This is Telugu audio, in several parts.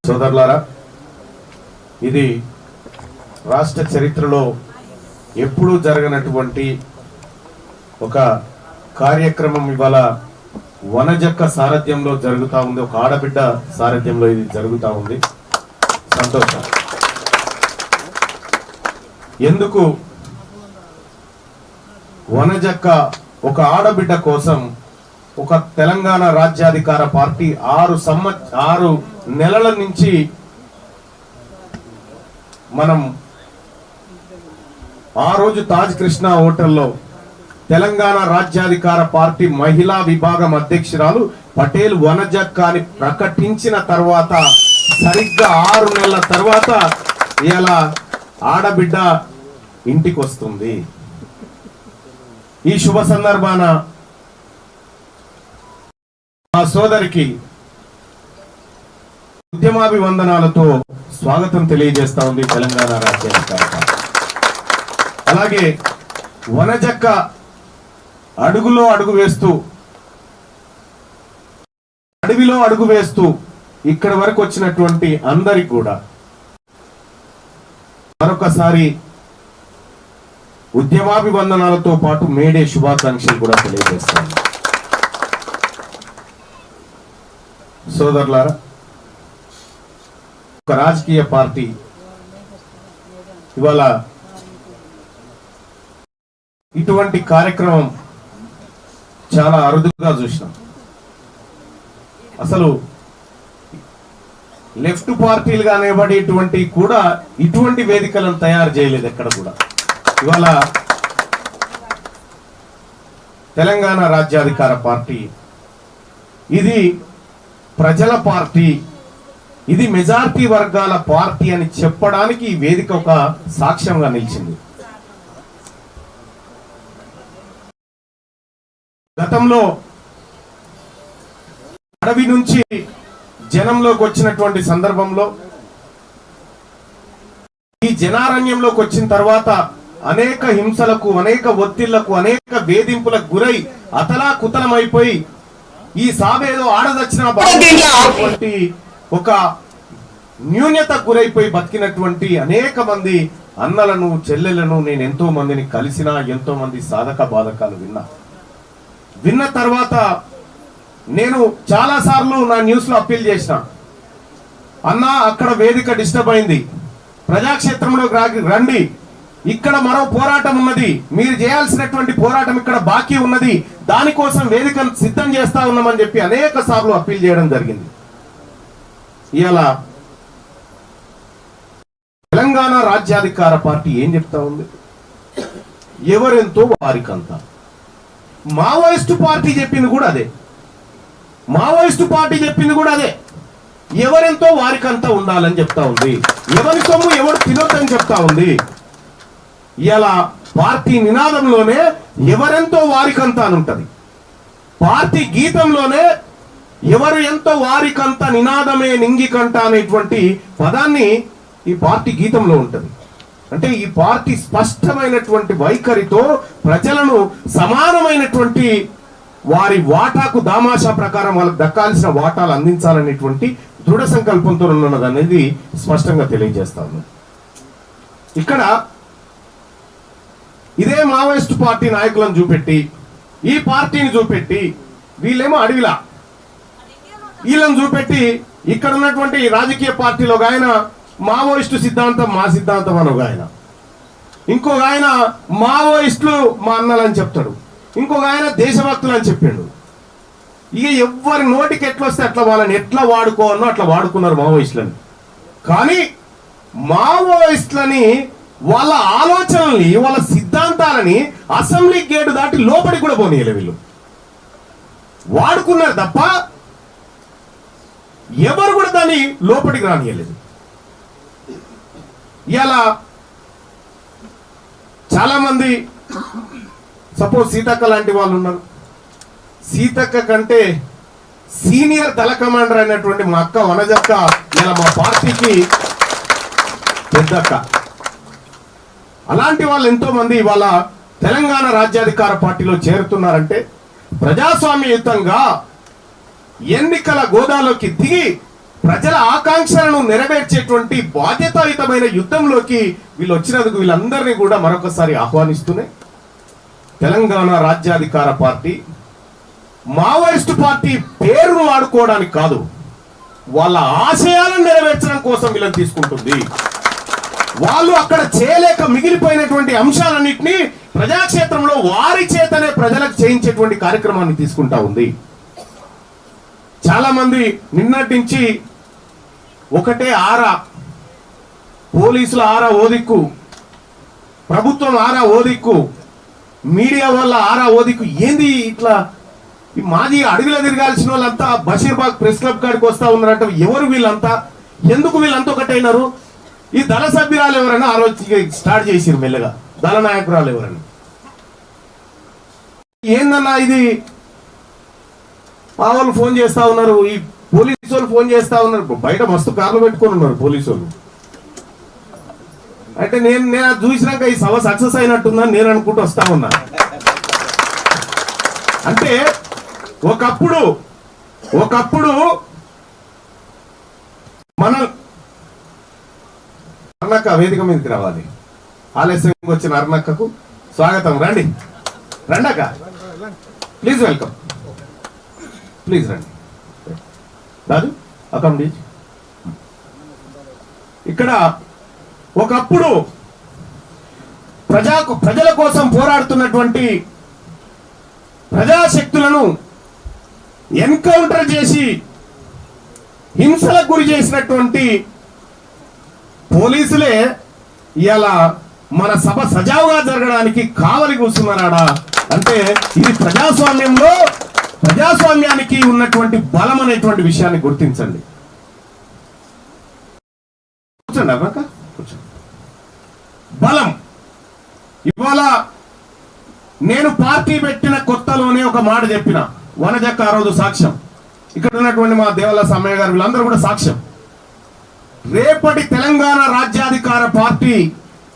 సోదరులారా, ఇది రాష్ట్ర చరిత్రలో ఎప్పుడూ జరగనటువంటి ఒక కార్యక్రమం ఇవాళ వనజక్క సారథ్యంలో జరుగుతూ ఉంది. ఒక ఆడబిడ్డ సారథ్యంలో ఇది జరుగుతూ ఉంది. సంతోషం. ఎందుకు వనజక్క ఒక ఆడబిడ్డ కోసం ఒక తెలంగాణ రాజ్యాధికార పార్టీ 6 నెలల నుంచి మనం ఆ రోజు తాజ్ కృష్ణ హోటల్లో తెలంగాణ రాజ్యాధికార పార్టీ మహిళా విభాగం అధ్యక్షురాలు పటేల్ వనజక్క అని ప్రకటించిన తర్వాత సరిగ్గా 6 నెలల తర్వాత ఇలా ఆడబిడ్డ ఇంటికి వస్తుంది. ఈ శుభ సందర్భాన మా సోదరికి ఉద్యమాభివందనాలతో స్వాగతం తెలియజేస్తా ఉంది తెలంగాణ రాజ్యాధికార పార్టీ. అలాగే వనజక్క అడుగులో అడుగు వేస్తూ ఇక్కడి వరకు వచ్చినటువంటి అందరికి కూడా మరొకసారి ఉద్యమాభివందనాలతో పాటు మేడే శుభాకాంక్షలు కూడా తెలియజేస్తాను. సోదరులారా, ఒక రాజకీయ పార్టీ ఇవాళ ఇటువంటి కార్యక్రమం చాలా అరుదుగా చూసినాం. అసలు లెఫ్ట్ పార్టీలుగా అనేబడేటువంటి కూడా ఇటువంటి వేదికలను తయారు చేయలేదు ఎక్కడ కూడా. ఇవాళ తెలంగాణ రాజ్యాధికార పార్టీ ఇది ప్రజల పార్టీ, ఇది మెజారిటీ వర్గాల పార్టీ అని చెప్పడానికి ఈ వేదిక ఒక సాక్ష్యంగా నిలిచింది. గతంలో అడవి నుంచి జనంలోకి వచ్చినటువంటి సందర్భంలో ఈ జనారణ్యంలోకి వచ్చిన తర్వాత అనేక హింసలకు, అనేక ఒత్తిళ్లకు, అనేక వేధింపులకు గురై అతలాకుతలమైపోయి ఈ సావేదో ఆడదచ్చిన ఒక న్యూన్యత గురైపోయి బతికినటువంటి అనేక మంది అన్నలను, చెల్లెలను నేను ఎంతో మందిని కలిసినా, ఎంతో మంది సాధక బాధకాలు విన్న తర్వాత నేను చాలా సార్లు నా న్యూస్ లో అప్పీల్ చేసిన, అన్నా అక్కడ వేదిక డిస్టర్బ్ అయింది, ప్రజాక్షేత్రంలో రండి, ఇక్కడ మరో పోరాటం ఉన్నది, మీరు చేయాల్సినటువంటి పోరాటం ఇక్కడ బాకీ ఉన్నది, దానికోసం వేదికను సిద్ధం చేస్తా ఉన్నామని చెప్పి అనేక సార్లు అప్పీల్ చేయడం జరిగింది. ఇలా తెలంగాణ రాజ్యాధికార పార్టీ ఏం చెప్తా ఉంది? ఎవరెంతో వారికంతా. మావోయిస్టు పార్టీ చెప్పింది కూడా అదే. ఎవరెంతో వారికంతా ఉండాలని చెప్తా ఉంది. ఎవరి సొమ్ము ఎవరు తినొద్దని చెప్తా ఉంది. ఇలా పార్టీ నినాదంలోనే ఎవరెంతో వారికంతా అని ఉంటది. పార్టీ గీతంలోనే ఎవరు ఎంతో వారికంత నినాదమే నింగికంట అనేటువంటి పదాన్ని ఈ పార్టీ గీతంలో ఉంటది. అంటే ఈ పార్టీ స్పష్టమైనటువంటి వైఖరితో ప్రజలను సమానమైనటువంటి వారి వాటాకు దామాషా ప్రకారం వాళ్ళకు దక్కాల్సిన వాటాలు అందించాలనేటువంటి దృఢ సంకల్పంతో ఉన్నది అనేది స్పష్టంగా తెలియజేస్తాను. ఇక్కడ ఇదే మావోయిస్టు పార్టీ నాయకులను చూపెట్టి, ఈ పార్టీని చూపెట్టి, వీళ్ళేమో అడవిలా వీళ్ళని చూపెట్టి ఇక్కడ ఉన్నటువంటి రాజకీయ పార్టీలో ఒక ఆయన మావోయిస్టు సిద్ధాంతం మా సిద్ధాంతం అని ఒక ఆయన, ఇంకొక ఆయన మావోయిస్టులు మా అన్నలని చెప్తాడు, ఇంకొక ఆయన దేశభక్తులు అని చెప్పిండు. ఇక ఎవరి నోటికి ఎట్లా వస్తే అట్లా వాళ్ళని ఎట్లా వాడుకోవాలో అట్లా వాడుకున్నారు మావోయిస్టులని. కానీ మావోయిస్టులని వాళ్ళ ఆలోచనల్ని, వాళ్ళ సిద్ధాంతాలని అసెంబ్లీ గేటు దాటి లోపలికి కూడా పోనీయలే. వీళ్ళు వాడుకున్నారు తప్ప ఎవరు కూడా దాన్ని లోపలికి రానియలేదు. ఇలా చాలా మంది సపోజ్ సీతక్క లాంటి వాళ్ళు ఉన్నారు. సీతక్క కంటే సీనియర్ దళ కమాండర్ అయినటువంటి మా అక్క వనజక్క ఇలా మా పార్టీకి పెద్దక్క. అలాంటి వాళ్ళు ఎంతో మంది ఇవాళ తెలంగాణ రాజ్యాధికార పార్టీలో చేరుతున్నారంటే ప్రజాస్వామ్యయుతంగా ఎన్నికల గోదాలోకి దిగి ప్రజల ఆకాంక్షలను నెరవేర్చేటువంటి బాధ్యతాయుతమైన యుద్ధంలోకి వీళ్ళు వచ్చినందుకు వీళ్ళందరినీ కూడా మరొకసారి ఆహ్వానిస్తూనే తెలంగాణ రాజ్యాధికార పార్టీ మావోయిస్టు పార్టీ పేరును వాడుకోవడానికి కాదు, వాళ్ళ ఆశయాలను నెరవేర్చడం కోసం వీళ్ళని తీసుకుంటుంది. వాళ్ళు అక్కడ చేయలేక మిగిలిపోయినటువంటి అంశాలన్నింటినీ ప్రజాక్షేత్రంలో వారి చేతనే ప్రజలకు చేయించేటువంటి కార్యక్రమాన్ని తీసుకుంటా ఉంది. చాలా మంది నిన్నటి నుంచి ఒకటే ఆరా, పోలీసుల ఆరా ఓదిక్కు, ప్రభుత్వం ఆరా ఓదిక్కు, మీడియా వల్ల ఆరా ఓదిక్కు. ఏంది ఇట్లా ఈ మాజీ అడవిలో తిరగాల్సిన వాళ్ళంతా బషీర్బాగ్ ప్రెస్ క్లబ్ కాడికి వస్తా ఉన్నారంట. ఎవరు వీళ్ళంతా? ఎందుకు వీళ్ళంతా ఒకటైనారు? ఈ దళ సభ్యురాలు ఎవరైనా ఆలోచి స్టార్ట్ చేసిరు మెల్లగా, దళ నాయకురాలు ఎవరైనా. ఏందన్నా ఇది? మా వాళ్ళు ఫోన్ చేస్తా ఉన్నారు, ఈ పోలీసు వాళ్ళు ఫోన్ చేస్తా ఉన్నారు, బయట మస్తు కార్లు పెట్టుకొని ఉన్నారు పోలీసు వాళ్ళు. అంటే నేను అది చూసినాక ఈ సభ సక్సెస్ అయినట్టుందని నేను అనుకుంటూ వస్తా ఉన్నా. అంటే ఒకప్పుడు మన అర్ణక్క వేదిక మీదకి రావాలి. ఆలస్యంగా వచ్చిన అర్ణక్కకు స్వాగతం. రండి అక్క, ప్లీజ్ వెల్కమ్, ప్లీజ్ రండి. రాజు అకామిడేట్. ఇక్కడ ఒకప్పుడు ప్రజల కోసం పోరాడుతున్నటువంటి ప్రజాశక్తులను ఎన్కౌంటర్ చేసి హింసలకు గురి చేసినటువంటి పోలీసులే ఇవాళ మన సభ సజావుగా జరగడానికి కావలి కూర్చున్నారా అంటే ఇది ప్రజాస్వామ్యానికి ఉన్నటువంటి బలం అనేటువంటి విషయాన్ని గుర్తించండి. కూర్చోండి అన్నాక కూర్చోండి. బలం. ఇవాళ నేను పార్టీ పెట్టిన కొత్తలోనే ఒక మాట చెప్పిన, వనజక్క ఆ రోజు సాక్ష్యం, ఇక్కడ ఉన్నటువంటి మా దేవల్ల సమ్మయ్య గారు వీళ్ళందరూ కూడా సాక్ష్యం. రేపటి తెలంగాణ రాజ్యాధికార పార్టీ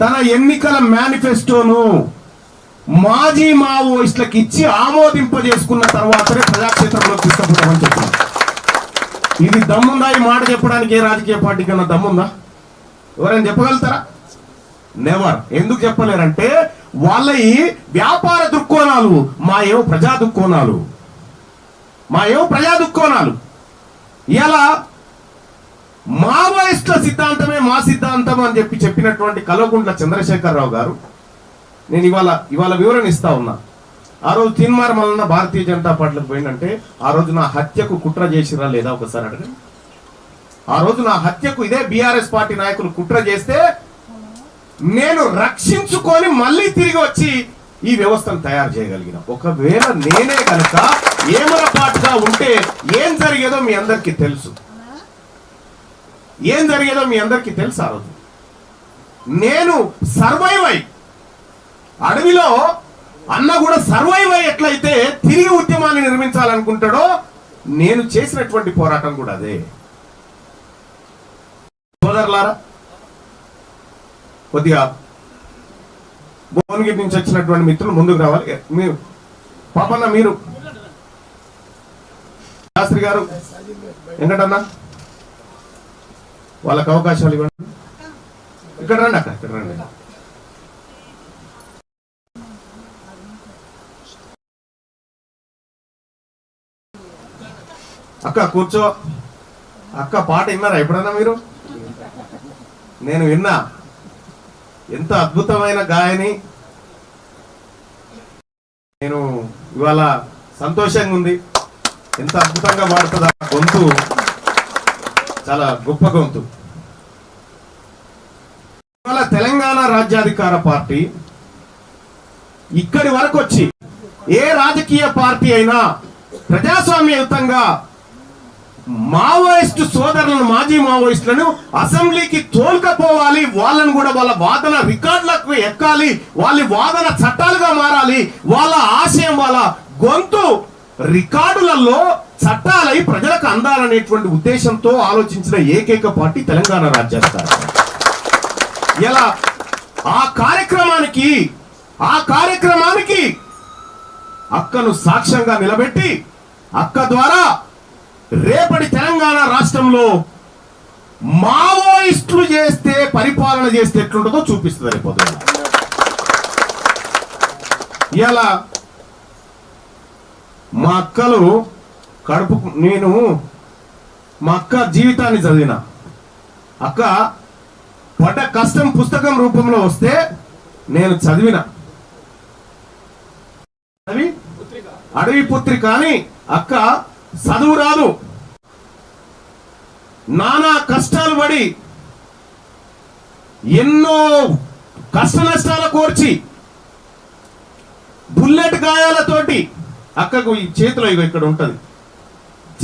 తన ఎన్నికల మేనిఫెస్టోను మాజీ మావోయిస్టులకు ఇచ్చి ఆమోదింపజేసుకున్న తర్వాతనే ప్రజాక్షేత్రంలో తీసుకుపోతామని చెప్తున్నారు. ఇది దమ్ముందా? ఈ మాట చెప్పడానికి ఏ రాజకీయ పార్టీ కన్నా దమ్ముందా? ఎవరైనా చెప్పగలుగుతారా? నెవర్. ఎందుకు చెప్పలేరంటే వాళ్ళ ఈ వ్యాపార దృక్కోణాలు, మా ఏవో ప్రజా దృక్కోణాలు. ఇలా మావోయిస్టుల సిద్ధాంతమే మా సిద్ధాంతం అని చెప్పినటువంటి కల్వకుంట్ల చంద్రశేఖరరావు గారు, నేను ఇవాళ వివరణ ఇస్తా ఉన్నా. ఆ రోజు తీన్మార్ మల్లన్న భారతీయ జనతా పార్టీలకు పోయిందంటే ఆ రోజు నా హత్యకు కుట్ర చేసిరా లేదా ఒకసారి అడగండి. ఆ రోజు నా హత్యకు ఇదే బీఆర్ఎస్ పార్టీ నాయకులు కుట్ర చేస్తే నేను రక్షించుకొని మళ్ళీ తిరిగి వచ్చి ఈ వ్యవస్థను తయారు చేయగలిగిన. ఒకవేళ నేనే కనుక ఏమరపాటుగా ఉంటే ఏం జరిగేదో మీ అందరికీ తెలుసు. ఆ రోజు నేను సర్వైవ్ అయి అడవిలో అన్న కూడా సర్వైవ్ అయ్యి ఎట్లయితే తిరిగి ఉద్యమాన్ని నిర్మించాలనుకుంటాడో నేను చేసినటువంటి పోరాటం కూడా అదే. సోదరులారా, కొద్దిగా భువనగిరి నుంచి వచ్చినటువంటి మిత్రులు ముందుకు రావాలి. మీరు పాపన్న, మీరు శాస్త్రి గారు, వెంకటన్నా, వాళ్ళకి అవకాశాలు ఇవ్వండి. ఇక్కడ రండి అక్క, ఇక్కడ రండి. అక్క కూర్చో. అక్క పాట విన్నారా ఎప్పుడన్నా మీరు? నేను విన్నా. ఎంత అద్భుతమైన గాయని. నేను ఇవాళ సంతోషంగా ఉంది. ఎంత అద్భుతంగా పాడుతుంది. ఆ గొంతు చాలా గొప్ప గొంతు. ఇవాళ తెలంగాణ రాజ్యాధికార పార్టీ ఇక్కడి వరకు వచ్చి ఏ రాజకీయ పార్టీ అయినా ప్రజాస్వామ్యయుతంగా మావోయిస్టు సోదరులను, మాజీ మావోయిస్టులను అసెంబ్లీకి తోలుకపోవాలి, వాళ్ళను కూడా వాళ్ళ వాదన రికార్డులకు ఎక్కాలి, వాళ్ళ వాదన చట్టాలుగా మారాలి, వాళ్ళ ఆశయం, వాళ్ళ గొంతు రికార్డులలో చట్టాలై ప్రజలకు అందాలనేటువంటి ఉద్దేశంతో ఆలోచించిన ఏకైక పార్టీ తెలంగాణ రాజ్యాధికార పార్టీ. ఇలా ఆ కార్యక్రమానికి అక్కను సాక్ష్యంగా నిలబెట్టి అక్క ద్వారా రేపటి తెలంగాణ రాష్ట్రంలో మావోయిస్టులు చేస్తే పరిపాలన చేస్తే ఎట్లుంటుందో చూపిస్తుంది రేపు. ఇలా మా అక్కలు కడుపు, నేను మా అక్క జీవితాన్ని చదివిన, అక్క పడ్డ కష్టం పుస్తకం రూపంలో వస్తే నేను చదివిన. అడవి పుత్రిక అని అక్క చదువు రాదు, నానా కష్టాలు పడి ఎన్నో కష్ట నష్టాల కోర్చి బుల్లెట్ గాయాలతోటి అక్కకు ఈ చేతిలో ఇక్కడ ఉంటది,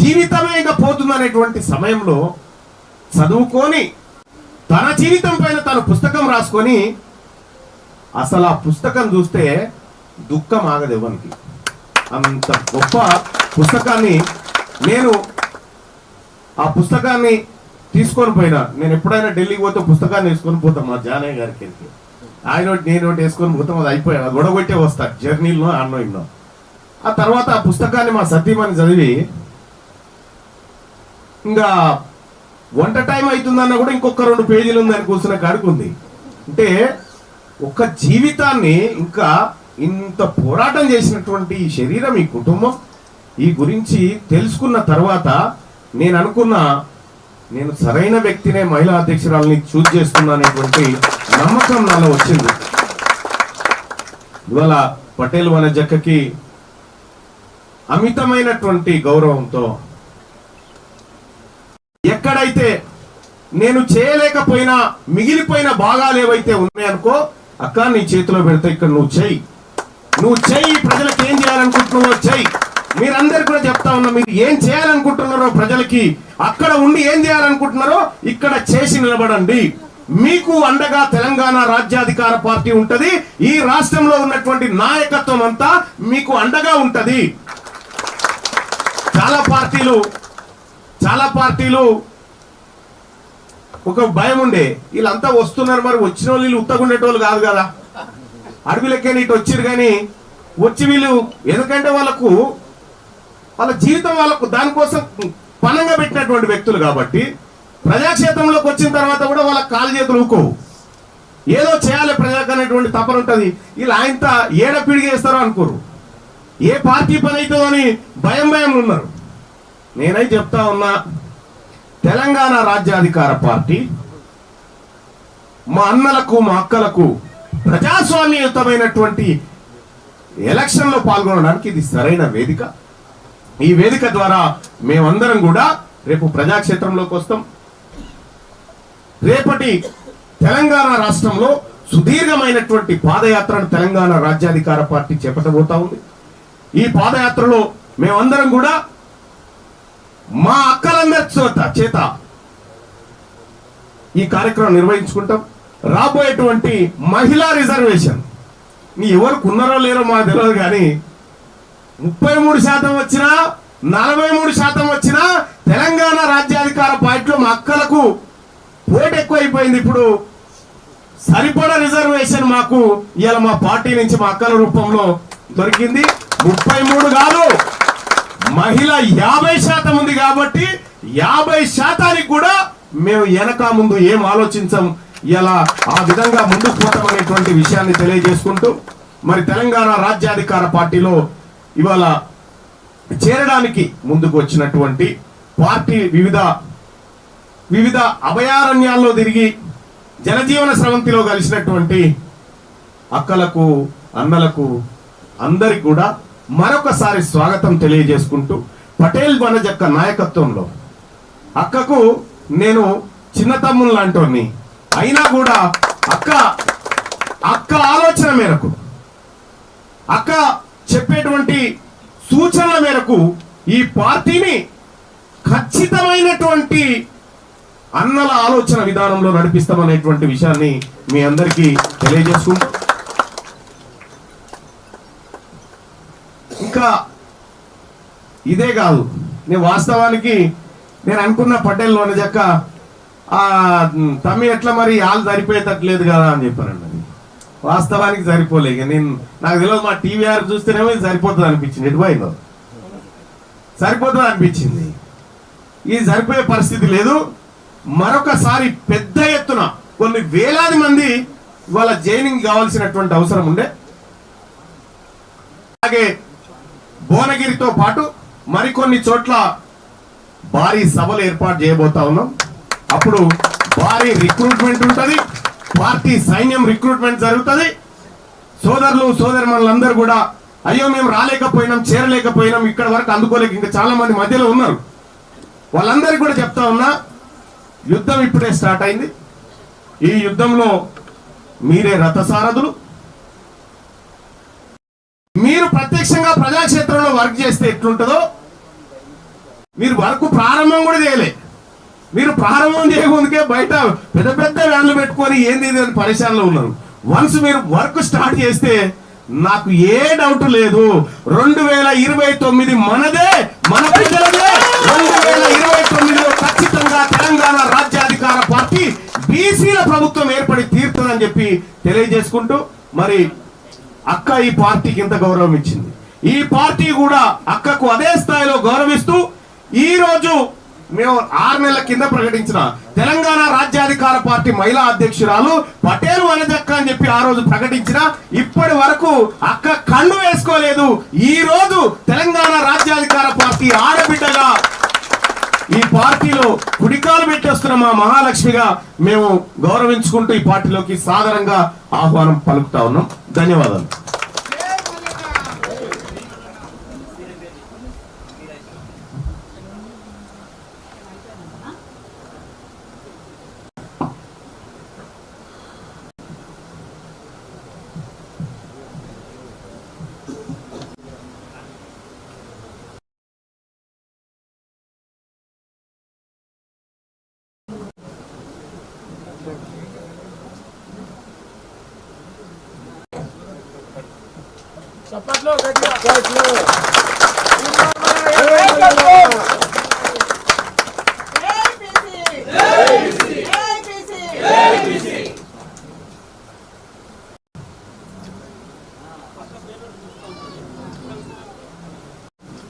జీవితమే ఇంకా పోతుందనేటువంటి సమయంలో చదువుకొని తన జీవితం పైన తన పుస్తకం రాసుకొని, అసలు ఆ పుస్తకం చూస్తే దుఃఖం ఆగదు ఎవరికి. అంత గొప్ప పుస్తకాన్ని నేను ఆ పుస్తకాన్ని తీసుకొని పోయినా. నేను ఎప్పుడైనా ఢిల్లీకి పోతే పుస్తకాన్ని వేసుకొని పోతాం మా జానయ్య గారికి, ఆయన నేను ఒకటి వేసుకొని పోతాం. అది అయిపోయాను, అది గొడవగొట్టే వస్తా జర్నీలో అన్నో ఇన్నో. ఆ తర్వాత ఆ పుస్తకాన్ని మా సతీమణి చదివి ఇంకా వంట టైం అవుతుందన్న కూడా ఇంకొక 2 పేజీలు ఉందని కూర్చున్న కాడుకుంది. అంటే ఒక జీవితాన్ని ఇంకా ఇంత పోరాటం చేసినటువంటి ఈ శరీరం, ఈ కుటుంబం, ఈ గురించి తెలుసుకున్న తర్వాత నేను అనుకున్నా, నేను సరైన వ్యక్తినే మహిళా అధ్యక్షురాలని చూజ్ చేస్తున్నా అనేటువంటి నమ్మకం నాలో వచ్చింది. ఇవాళ పటేల్ వనజక్కకి అమితమైనటువంటి గౌరవంతో ఎక్కడైతే నేను చేయలేకపోయినా మిగిలిపోయిన భాగాలు ఏవైతే ఉన్నాయనుకో, అక్క నీ చేతిలో పెడితే ఇక్కడ నువ్వు చెయ్యి, ప్రజలకు ఏం చేయాలనుకుంటున్నావో చెయ్యి. మీరందరు కూడా చెప్తా ఉన్నా, మీరు ఏం చేయాలనుకుంటున్నారో ప్రజలకి అక్కడ ఉండి ఏం చేయాలనుకుంటున్నారో ఇక్కడ చేసి నిలబడండి. మీకు అండగా తెలంగాణ రాజ్యాధికార పార్టీ ఉంటది, ఈ రాష్ట్రంలో ఉన్నటువంటి నాయకత్వం అంతా మీకు అండగా ఉంటది. చాలా పార్టీలు ఒక భయం ఉండే, వీళ్ళంతా వస్తున్నారు, మరి వచ్చిన వాళ్ళు ఉత్తగుండేటోళ్ళు కాదు కదా, అడవిలకే నీటి వచ్చిరు. కానీ వచ్చి వీళ్ళు ఎందుకంటే వాళ్ళ జీవితం వాళ్ళకు దానికోసం పణంగా పెట్టినటువంటి వ్యక్తులు కాబట్టి ప్రజాక్షేత్రంలోకి వచ్చిన తర్వాత కూడా వాళ్ళ కాలు చేతులు ఊకోవు, ఏదో చేయాలి ప్రజలకు అనేటువంటి తపన ఉంటుంది. వీళ్ళు ఆయనత ఏడ పిడిగేస్తారో అనుకోరు, ఏ పార్టీ పని అవుతుందో అని భయం ఉన్నారు. నేనై చెప్తా ఉన్నా, తెలంగాణ రాజ్యాధికార పార్టీ మా అన్నలకు మా అక్కలకు ప్రజాస్వామ్యయుతమైనటువంటి ఎలక్షన్ లో పాల్గొనడానికి ఇది సరైన వేదిక. ఈ వేదిక ద్వారా మేమందరం కూడా రేపు ప్రజాక్షేత్రంలోకి వస్తాం. రేపటి తెలంగాణ రాష్ట్రంలో సుదీర్ఘమైనటువంటి పాదయాత్రను తెలంగాణ రాజ్యాధికార పార్టీ చేపట్టబోతా ఉంది. ఈ పాదయాత్రలో మేమందరం కూడా మా అక్కలందరి చేత ఈ కార్యక్రమం నిర్వహించుకుంటాం. రాబోయేటువంటి మహిళా రిజర్వేషన్ ఎవరికి ఉన్నారో లేరో మాకు తెలియదు, కానీ 33% వచ్చినా 43% వచ్చినా తెలంగాణ రాజ్యాధికార పార్టీలో మా అక్కలకు పోటీ ఎక్కువైపోయింది. ఇప్పుడు సరిపడా రిజర్వేషన్ మాకు ఇవాళ మా పార్టీ నుంచి మా అక్కల రూపంలో దొరికింది. 33 కాదు, మహిళ 50% ఉంది కాబట్టి 50% కూడా మేము వెనక ముందు ఏం ఆలోచించాం, ఇలా ఆ విధంగా ముందుకు పోతామనేటువంటి విషయాన్ని తెలియజేసుకుంటూ, మరి తెలంగాణ రాజ్యాధికార పార్టీలో ఇవాళ చేరడానికి ముందుకు వచ్చినటువంటి పార్టీ వివిధ అభయారణ్యాల్లో తిరిగి జనజీవన స్రవంతిలో కలిసినటువంటి అక్కలకు అన్నలకు అందరికి కూడా మరొకసారి స్వాగతం తెలియజేసుకుంటూ, పటేల్ వనజక్క నాయకత్వంలో అక్కకు నేను చిన్న తమ్ముని లాంటి అయినా కూడా అక్క ఆలోచన మేరకు, అక్క చెప్పేటువంటి సూచనల మేరకు ఈ పార్టీని ఖచ్చితమైనటువంటి అన్నల ఆలోచన విధానంలో నడిపిస్తామనేటువంటి విషయాన్ని మీ అందరికీ తెలియజేసుకుంటూ, ఇంకా ఇదే కాదు, వాస్తవానికి నేను అనుకున్న పటేల్ వనజక్క తమ్మి ఎట్లా మరి వాళ్ళు సరిపోయేటట్లేదు కదా అని చెప్పానండి. అది వాస్తవానికి సరిపోలే. నాకు తెలియదు, మా టీవీఆర్ చూస్తేనేమో ఇది సరిపోతుంది అనిపించింది, ఎటుపోయిందో సరిపోతుంది అనిపించింది. ఇది సరిపోయే పరిస్థితి లేదు. మరొకసారి పెద్ద ఎత్తున కొన్ని వేలాది మంది వాళ్ళ జైనింగ్ కావాల్సినటువంటి అవసరం ఉండే. అలాగే భువనగిరితో పాటు మరికొన్ని చోట్ల భారీ సభలు ఏర్పాటు చేయబోతా ఉన్నాం. అప్పుడు భారీ రిక్రూట్మెంట్ ఉంటుంది, పార్టీ సైన్యం రిక్రూట్మెంట్ జరుగుతుంది. సోదరులు సోదరిమణులందరూ కూడా అయ్యో మేము రాలేకపోయినాం, చేరలేకపోయినాం, ఇక్కడ వరకు అందుకోలేక ఇంకా చాలా మంది మధ్యలో ఉన్నారు. వాళ్ళందరికీ కూడా చెప్తా ఉన్నా, యుద్ధం ఇప్పుడే స్టార్ట్ అయింది. ఈ యుద్ధంలో మీరే రథసారథులు. మీరు ప్రత్యక్షంగా ప్రజాక్షేత్రంలో వర్క్ చేస్తే ఎట్లుంటుందో, మీరు వర్క్ ప్రారంభం కూడా చేయలే. మీరు ప్రారంభం చేయకముందుకే బయట పెద్ద పెద్ద వ్యాన్లు పెట్టుకొని ఏంది అని పరిశాలలో ఉన్నారు. వన్స్ మీరు వర్క్ స్టార్ట్ చేస్తే నాకు ఏ డౌట్ లేదు, 2029 మనదే, మన ప్రజలదే. 2029లో ఖచ్చితంగా తెలంగాణ రాజ్యాధికార పార్టీ బీసీల ప్రభుత్వం ఏర్పడి తీరుతుందని చెప్పి తెలియజేసుకుంటూ, మరి అక్క ఈ పార్టీకి ఇంత గౌరవం ఇచ్చింది, ఈ పార్టీ కూడా అక్కకు అదే స్థాయిలో గౌరవిస్తూ ఈ రోజు మేము 6 నెలల కింద ప్రకటించిన తెలంగాణ రాజ్యాధికార పార్టీ మహిళా అధ్యక్షురాలు పటేల్ వనజక్క అని చెప్పి ఆ రోజు ప్రకటించిన, ఇప్పటి వరకు అక్క కళ్ళు వేసుకోలేదు. ఈ రోజు తెలంగాణ రాజ్యాధికార పార్టీ ఆడబిడ్డగా ఈ పార్టీలో కుడికాలు పెట్టేస్తున్న మా మహాలక్ష్మిగా మేము గౌరవించుకుంటూ ఈ పార్టీలోకి సాదరంగా ఆహ్వానం పలుకుతా ఉన్నాం. ధన్యవాదాలు. చప్పట్లు గట్టిగా